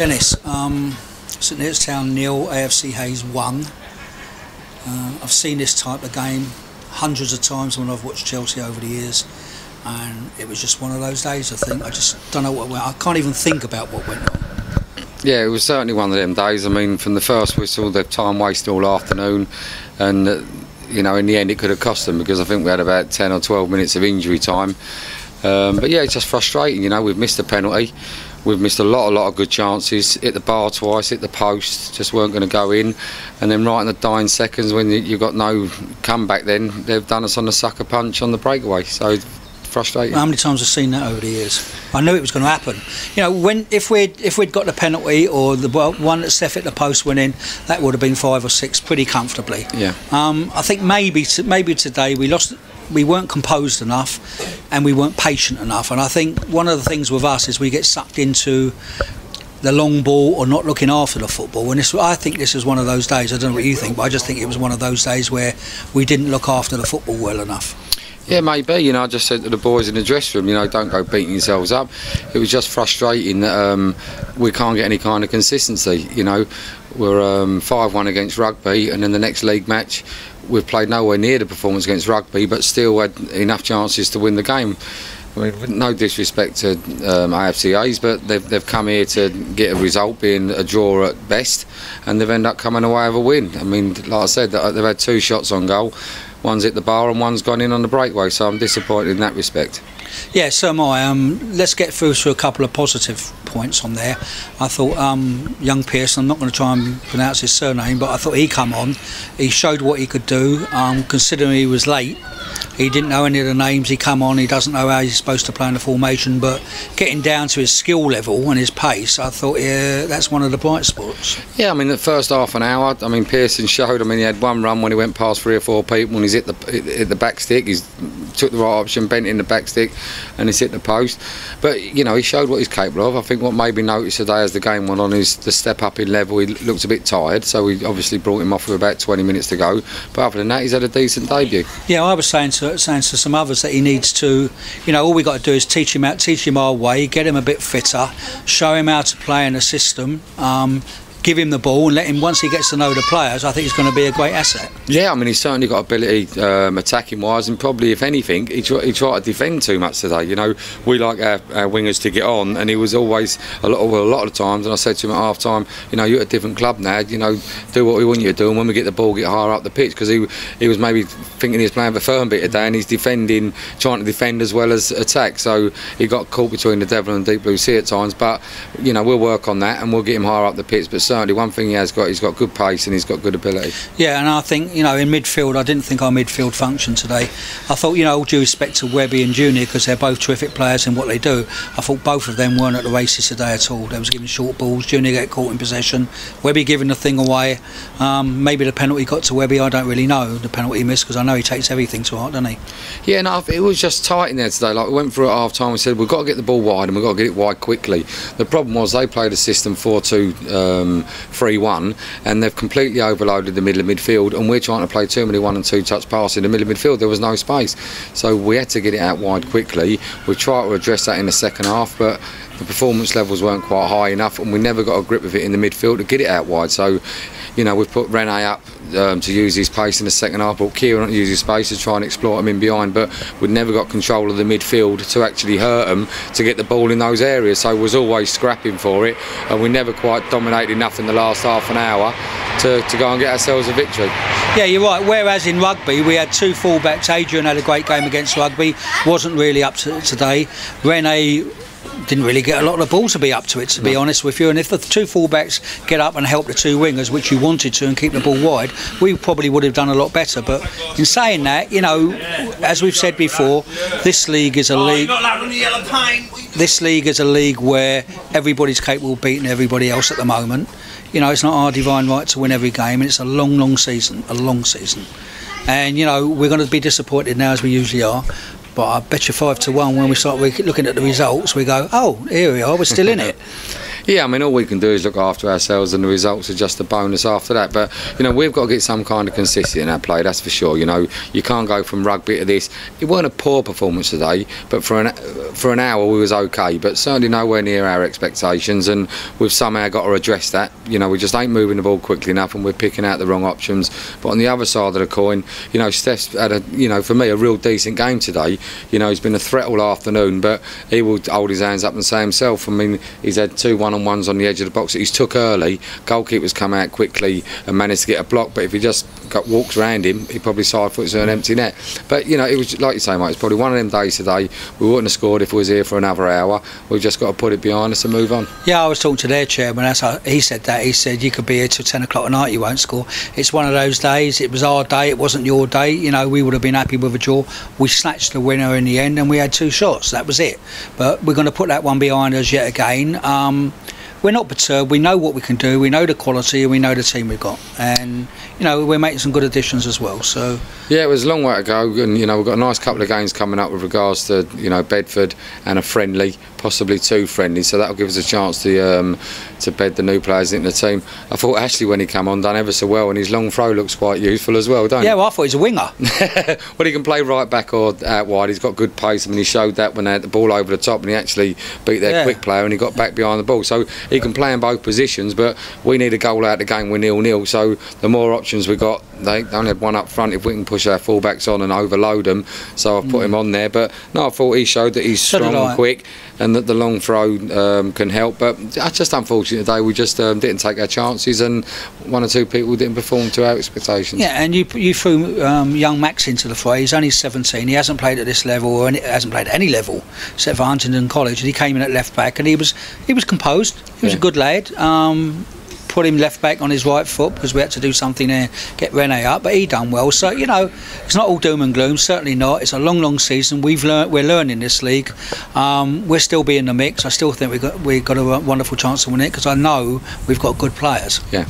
Dennis, St Neots Town 0, AFC Hayes 1. I've seen this type of game hundreds of times when I've watched Chelsea over the years, and it was just one of those days. I think I just don't know what went. I can't even think about what went on. Yeah, it was certainly one of them days. I mean, from the first whistle, the time wasted all afternoon, and you know, in the end, it could have cost them because I think we had about 10 or 12 minutes of injury time. But yeah, it's just frustrating. You know, we've missed a penalty. We've missed a lot of good chances. Hit the bar twice, hit the post, just weren't going to go in. And then right in the dying seconds, when you've got no comeback, then they've done us on the sucker punch on the breakaway. So frustrating. How many times I've seen that over the years? I knew it was going to happen. You know, if we'd got the penalty or the one that Steph hit the post went in, that would have been 5 or 6 pretty comfortably. Yeah. I think maybe today we weren't composed enough and we weren't patient enough, and I think one of the things with us is we get sucked into the long ball or not looking after the football, and I think this is one of those days. I don't know what you think, but I just think it was one of those days where we didn't look after the football well enough. Yeah, maybe. You know, I just said to the boys in the dressing room, you know, don't go beating yourselves up. It was just frustrating that we can't get any kind of consistency. You know, we're 5-1 against Rugby, and in the next league match we've played nowhere near the performance against Rugby, but still had enough chances to win the game. I mean, no disrespect to AFC Hayes, but they've come here to get a result, being a draw at best, and they've ended up coming away with a win. I mean, like I said, they've had 2 shots on goal. One's hit the bar and one's gone in on the breakaway, so I'm disappointed in that respect. Yeah, so am I. Let's get through to a couple of positive points on there. I thought young Pearson, I'm not going to try and pronounce his surname, but I thought he come on. He showed what he could do, considering he was late. He didn't know any of the names. He come on, he doesn't know how he's supposed to play in the formation, but getting down to his skill level and his pace, I thought, yeah, that's one of the bright spots. Yeah, I mean, the first half an hour, I mean, Pearson showed. I mean, he had one run when he went past 3 or 4 people, and he's hit the back stick. He's took the right option, bent in the back stick, and he's hit the post. But you know, he showed what he's capable of. I think what made me notice today as the game went on is the step up in level. He looked a bit tired, so we obviously brought him off with about 20 minutes to go. But other than that, he's had a decent debut. Yeah, I was saying to some others that he needs to, you know, all we got to do is teach him our way, get him a bit fitter, show him how to play in a system. Give him the ball and let him, once he gets to know the players, I think he's going to be a great asset. Yeah, I mean, he's certainly got ability attacking wise, and probably, if anything, he tried to defend too much today. You know, we like our wingers to get on, and he was always a lot of times, and I said to him at half time, you know, you're at a different club now, you know, do what we want you to do, and when we get the ball, get higher up the pitch, because he was maybe thinking he was playing for firm bit today, and he's trying to defend as well as attack, so he got caught between the devil and the deep blue sea at times. But you know, we'll work on that and we'll get him higher up the pitch. But certainly one thing he's got good pace and he's got good ability. Yeah, and I think, you know, in midfield, I didn't think our midfield functioned today. I thought, you know, all due respect to Webby and Junior, because they're both terrific players in what they do, I thought both of them weren't at the races today at all. They was giving short balls. Junior get caught in possession, Webby giving the thing away. Maybe the penalty got to Webby, I don't really know the penalty he missed, because I know he takes everything to heart, doesn't he? Yeah, no, it was just tight in there today. Like, we went through at half time, we said we've got to get the ball wide and we've got to get it wide quickly. The problem was they played a system 4-2-3-1, and they've completely overloaded the middle of midfield, and we're trying to play too many 1 and 2 touch passes in the middle of midfield. There was no space, so we had to get it out wide quickly. We tried to address that in the second half, but the performance levels weren't quite high enough, and we never got a grip of it in the midfield to get it out wide. So, you know, we've put Rene up to use his pace in the second half, but Kieran to use his space to try and exploit him in behind, but we'd never got control of the midfield to actually hurt them to get the ball in those areas. So we was always scrapping for it, and we never quite dominated enough in the last half an hour to go and get ourselves a victory. Yeah, you're right. Whereas in rugby we had 2 fullbacks. Adrian had a great game against Rugby, wasn't really up to it today. Rene didn't really get a lot of the ball to be up to it, to be honest with you. And if the 2 fullbacks get up and help the 2 wingers, which you wanted to, and keep the ball wide, we probably would have done a lot better. But in saying that, you know, as we've said before, this league is a league. This league is a league where everybody's capable of beating everybody else at the moment. You know, it's not our divine right to win every game, and it's a long season, And you know, we're going to be disappointed now, as we usually are. But I bet you 5-1 when we start looking at the results, we go, oh, here we are, we're still in it. Yeah, I mean, all we can do is look after ourselves, and the results are just a bonus after that. But you know, we've got to get some kind of consistency in our play, that's for sure. You know, you can't go from rugby to this. It weren't a poor performance today, but for an hour we was okay, but certainly nowhere near our expectations, and we've somehow got to address that. You know, we just ain't moving the ball quickly enough, and we're picking out the wrong options. But on the other side of the coin, you know, Steph's had a, you know, for me, a real decent game today. You know, he's been a threat all afternoon, but he will hold his hands up and say himself. I mean, he's had 2 one-on-ones on the edge of the box that he's took early. Goalkeeper's come out quickly and managed to get a block, but if he just walks around him, he probably side foots an empty net. But you know, it was like you say, mate, it's probably one of them days today. We wouldn't have scored if we was here for another hour. We've just got to put it behind us and move on. Yeah, I was talking to their chairman. That's how he said that. He said you could be here till 10 o'clock at night, you won't score. It's one of those days. It was our day. It wasn't your day. You know, we would have been happy with a draw. We snatched the winner in the end, and we had 2 shots. That was it. But we're going to put that one behind us yet again. We're not perturbed. We know what we can do. We know the quality, and we know the team we've got. And you know, we're making some good additions as well. So yeah, it was a long way to go, and you know, we've got a nice couple of games coming up with regards to, you know, Bedford and a friendly, possibly 2 friendlies. So that'll give us a chance to bed the new players into the team. I thought Ashley, when he came on, done ever so well, and his long throw looks quite useful as well, don't he? Yeah, well, I thought he's a winger. Well, he can play right back or out wide. He's got good pace. I mean, he showed that when they had the ball over the top, and he actually beat their quick player, and he got back behind the ball. So he can play in both positions, but we need a goal out of the game. We're 0-0, so the more options we got, they only had one up front. If we can push our fullbacks on and overload them, so I've put him on there. But no, I thought he showed that he's strong and quick, and that the long throw can help. But it's just unfortunate today. We just didn't take our chances, and 1 or 2 people didn't perform to our expectations. Yeah, and you threw young Max into the fray. He's only 17. He hasn't played at this level, or hasn't played at any level except for Huntingdon College. And he came in at left back, and he was composed. He was a good lad. Put him left back on his right foot because we had to do something there, get Rene up, but he done well. So you know, it's not all doom and gloom, certainly not. It's a long season. We're learning this league. We're still being in the mix. I still think we've got a wonderful chance to win it because I know we've got good players. Yeah.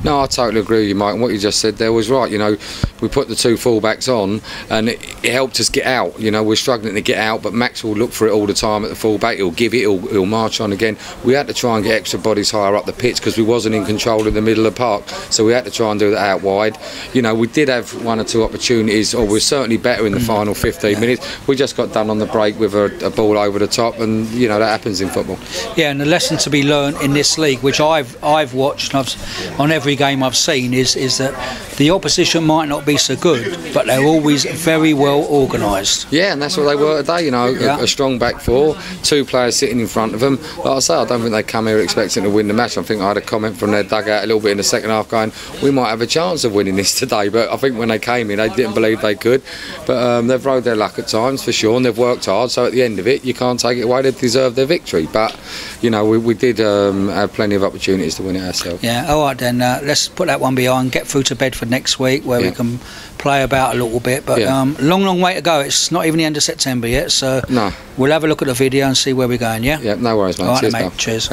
No, I totally agree with you, Mike, and what you just said there was right. You know, we put the 2 fullbacks on, and it helped us get out. You know, we're struggling to get out, but Max will look for it all the time at the fullback. He'll give it, he'll march on again. We had to try and get extra bodies higher up the pitch because we wasn't in control in the middle of the park, so we had to try and do that out wide. You know, we did have 1 or 2 opportunities, or we're certainly better in the final 15 minutes. We just got done on the break with a ball over the top, and you know, that happens in football. Yeah, and the lesson to be learned in this league, which I've watched and on every game I've seen, is that the opposition might not be so good, but they're always very well organised. Yeah, and that's what they were today. You know, a strong back 4, 2 players sitting in front of them. Like I say, I don't think they come here expecting to win the match. I think I had a comment from their dugout a little bit in the second half going, we might have a chance of winning this today, but I think when they came in, they didn't believe they could. But they've rode their luck at times for sure, and they've worked hard, so at the end of it, you can't take it away. They deserve their victory. But you know, we did have plenty of opportunities to win it ourselves. Yeah, all right then, let's put that one behind, get through to Bedford next week where we can play about a little bit, but long way to go. It's not even the end of September yet, so we'll have a look at the video and see where we're going. Yeah, no worries, mate. All right, Cheers, mate. Cheers.